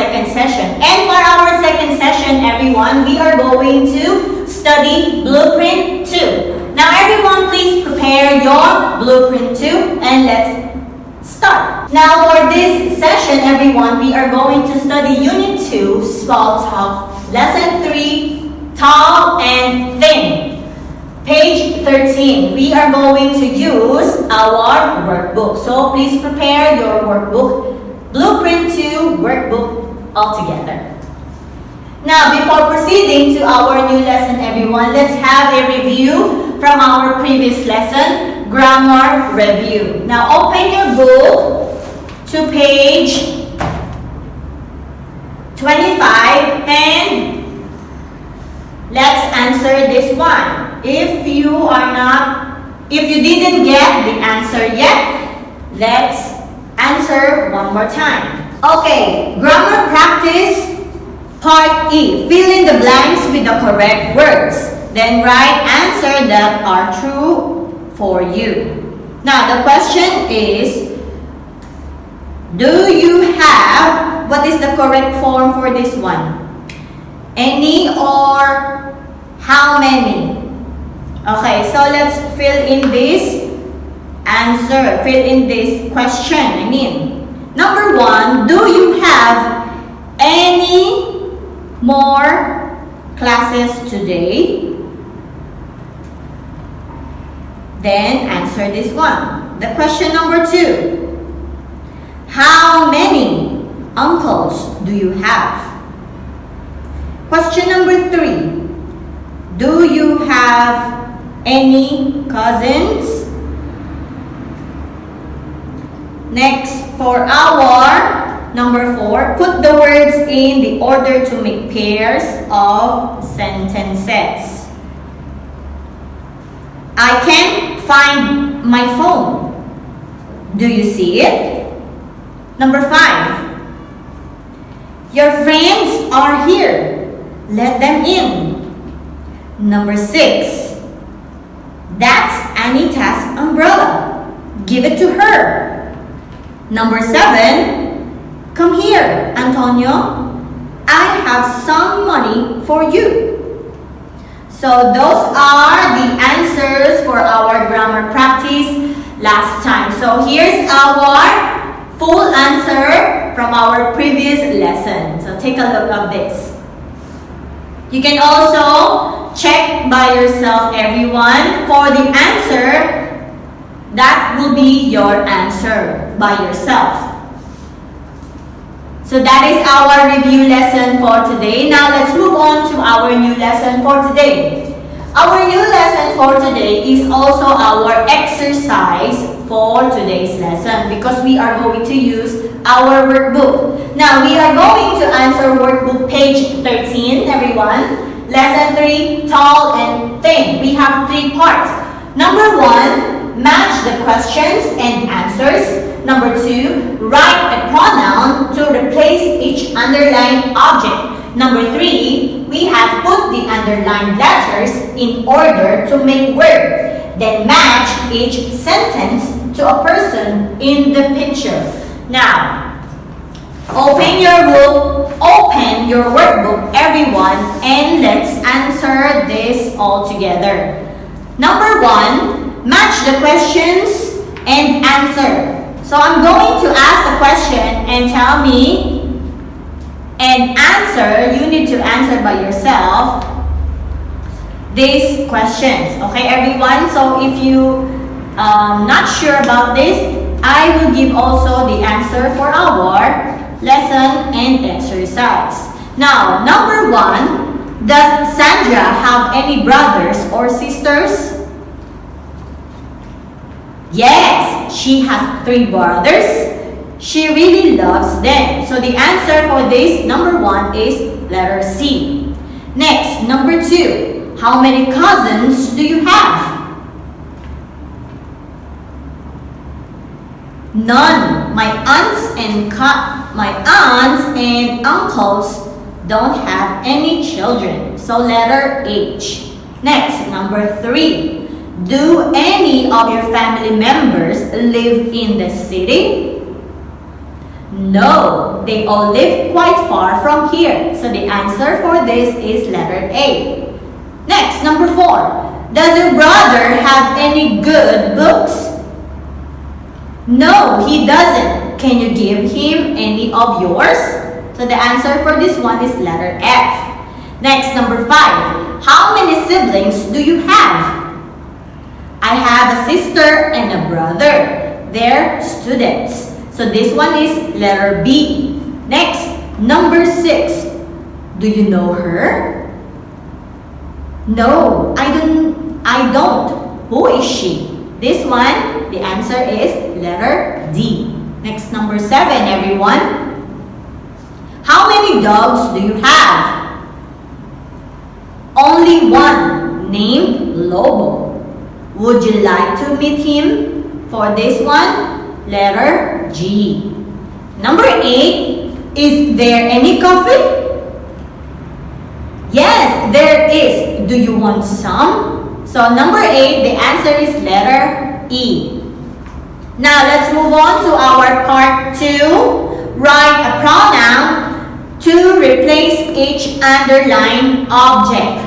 second session. And for our second session, everyone, we are going to study Blueprint 2. Now, everyone, please prepare your Blueprint 2 and let's start. Now, for this session, everyone, we are going to study Unit 2, Small Talk, Lesson 3, Tall and Thin. Page 13, we are going to use our workbook. So please prepare your workbook, Blueprint 2 workbook altogether. Now, before proceeding to our new lesson, everyone, let's have a review from our previous lesson, Grammar Review. Now, open your book to page 25 and let's answer this one. If you didn't get the answer yet, let's answer one more time. Okay, grammar practice part E. Fill in the blanks with the correct words. Then write answers that are true for you. Now the question is, do you have, what is the correct form for this one? Any or how many? Okay, so let's fill in this answer, fill in this question. Number 1, do you have any more classes today? Then answer this one. The question number 2, how many uncles do you have? Question number 3, do you have any cousins? Next, for our number 4, put the words in the order to make pairs of sentences. I can't find my phone. Do you see it? Number 5, your friends are here. Let them in. Number 6, that's Anita's umbrella. Give it to her. Number 7, come here, Antonio. I have some money for you. So those are the answers for our grammar practice last time. So here's our full answer from our previous lesson. So take a look at this. You can also check by yourself, everyone, for the answer. That will be your answer by yourself. So that is our review lesson for today. Now let's move on to our new lesson for today. Our new lesson for today is also our exercise for today's lesson because we are going to use our workbook. Now we are going to answer workbook page 13, everyone. Lesson 3, tall and thin. We have 3 parts. Number 1, match the questions and answers. Number 2, write a pronoun to replace each underlined object. Number 3, we have put the underlined letters in order to make words. Then match each sentence to a person in the picture. Now, open your workbook, everyone, and let's answer this all together. Number 1, match the questions and answer. So I'm going to ask a question and tell me an answer. You need to answer by yourself these questions. Okay, everyone? So if you not sure about this, I will give also the answer for our lesson and exercise. Now, number 1, does Sandra have any brothers or sisters? Yes, she has 3 brothers. She really loves them. So the answer for this, number 1, is letter C. Next, number 2, how many cousins do you have? None. My aunts and uncles don't have any children. So letter H. Next, number 3. Do any of your family members live in the city? No, they all live quite far from here. So the answer for this is letter A. Next, number 4. Does your brother have any good books? No, he doesn't. Can you give him any of yours? So the answer for this one is letter F. Next, number 5. How many siblings do you have? I have a sister and a brother. They're students. So this one is letter B. Next, number 6. Do you know her? No, I don't. Who is she? This one, the answer is letter D. Next, number 7, everyone. How many dogs do you have? Only one, named Lobo. Would you like to meet him? For this one, letter G. Number 8, is there any coffee? Yes, there is. Do you want some? So number 8, the answer is letter E. Now let's move on to our part 2. Write a pronoun to replace each underlined object.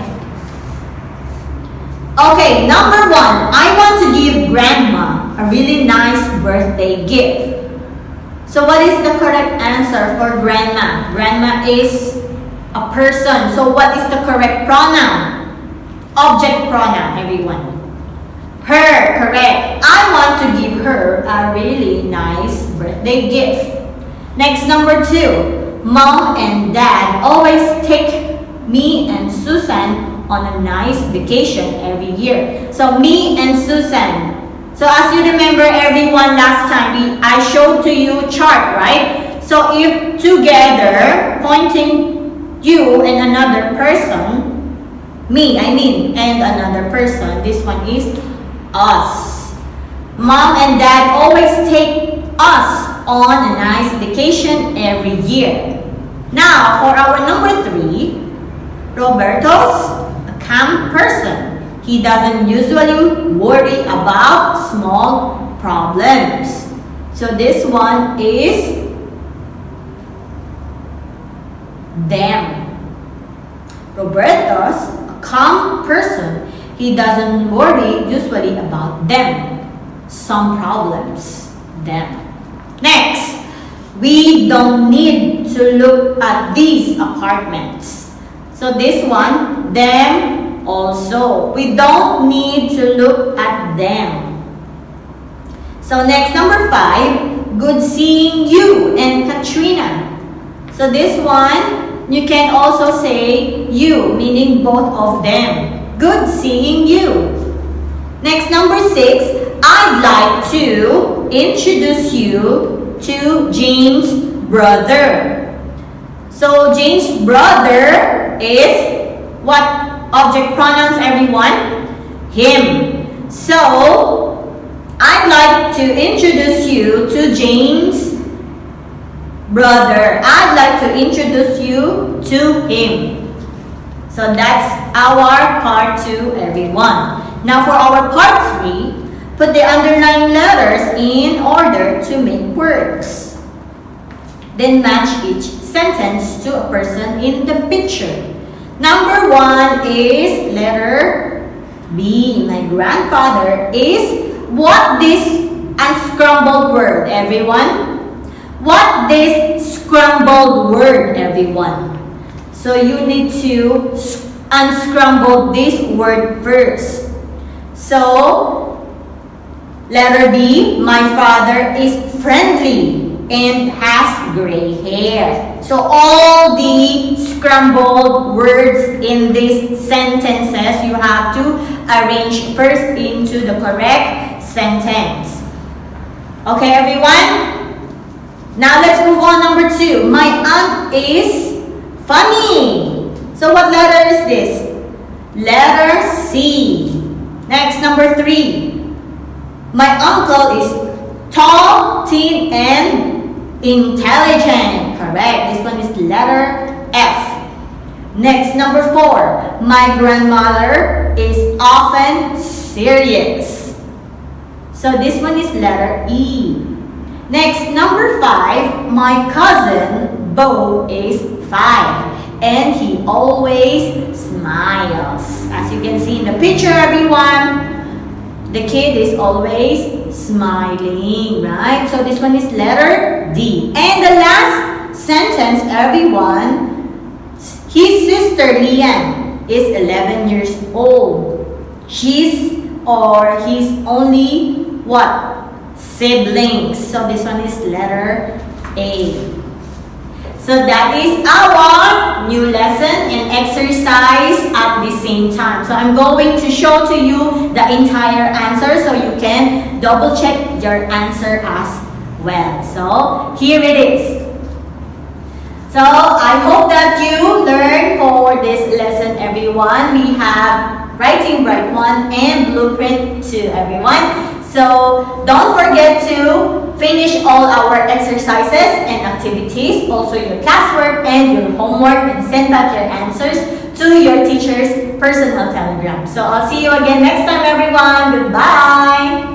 Okay, number 1, I want to give Grandma a really nice birthday gift. So what is the correct answer for Grandma? Grandma is a person. So what is the correct pronoun? Object pronoun, everyone. Her, correct. I want to give her a really nice birthday gift. Next, number 2. Mom and Dad always take me and Susan on a nice vacation every year. So me and Susan. So as you remember, everyone, last time I showed to you chart, right? So if together, pointing you and another person, and another person, this one is us. Mom and Dad always take us on a nice vacation every year. Now, for our number 3, Roberto's a calm person. He doesn't usually worry about small problems. So this one is them. Roberto's a calm person. He doesn't worry usually about them. Some problems. Them. Next, we don't need to look at these apartments. So this one, them also. We don't need to look at them. So next, number 5, good seeing you and Katrina. So this one, you can also say you, meaning both of them. Good seeing you. Next, number 6, I'd like to introduce you to James' brother. So James' brother is what object pronouns, everyone? Him. So I'd like to introduce you to James' brother. I'd like to introduce you to him. So that's our part 2, everyone. Now for our part 3, put the underlying letters in order to make words. Then match each sentence to a person in the picture. Number 1 is letter B. My grandfather is what this unscrambled word, everyone? What this scrambled word, everyone? So you need to unscramble this word first. So, letter B, my father is friendly and has gray hair. So all the scrambled words in these sentences, you have to arrange first into the correct sentence. Okay, everyone? Now let's move on, number 2. My aunt is funny. So what letter is this? Letter C. Next, number 3. My uncle is tall, thin, and intelligent. Correct. This one is letter F. Next, number 4. My grandmother is often serious. So this one is letter E. Next, number 5, my cousin Bo is 5. And he always smiles. As you can see in the picture, everyone, the kid is always smiling, right? So this one is letter D. And the last sentence, everyone, his sister Lian is 11 years old. She's or he's only what? Siblings. So this one is letter A. So that is our new lesson and exercise at the same time. So I'm going to show to you the entire answer so you can double check your answer as well. So here it is. So I hope that you learned for this lesson, everyone. We have Writing Bright 1 and Blueprint 2, everyone. So don't forget to finish all our exercises and activities, also your classwork and your homework, and send back your answers to your teacher's personal telegram. So I'll see you again next time, everyone. Goodbye!